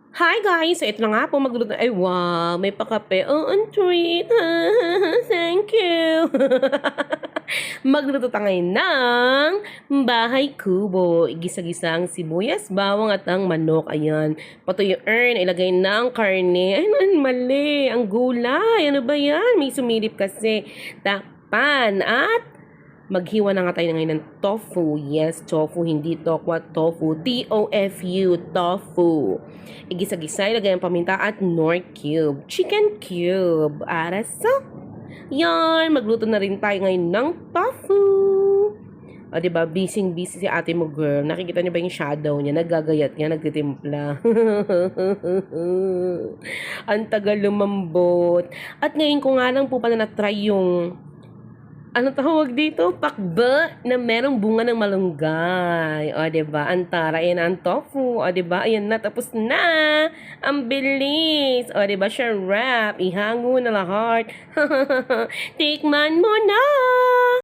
Hi guys! So ito na nga po magluluto. Ay wow! May pakape. Oh, ang treat! Thank you! Magluto tayo ngayon ng bahay kubo. Igisa-gisa ang sibuyas, bawang at ang manok. Ayan. Pati yung ilagay ng karne. Ay, mali. Ang gulay. Ano ba yan? May sumilip kasi. Takpan at maghiwa na nga tayo ngayon ng tofu. Yes, tofu, hindi tokwa, tofu. T-O-F-U, tofu. Igisa-gisa, ilagay ang paminta at nor cube. Chicken cube. Araso. Yan, magluto na rin tayo ngayon ng tofu. O, diba, busy si ate mo, girl. Nakikita niyo ba yung shadow niya? Naggagayat niya, nagtitimpla. Ang tagal lumambot. At ngayon ko nga lang po pala na-try yung ano tawag dito? Pakba na merong bunga ng malunggay. O, diba? Antara, ayan ang tofu. O, diba? Ayan na, tapos na. Ang bilis. O, diba? Siya wrap. Ihango na lahat. Tikman mo na.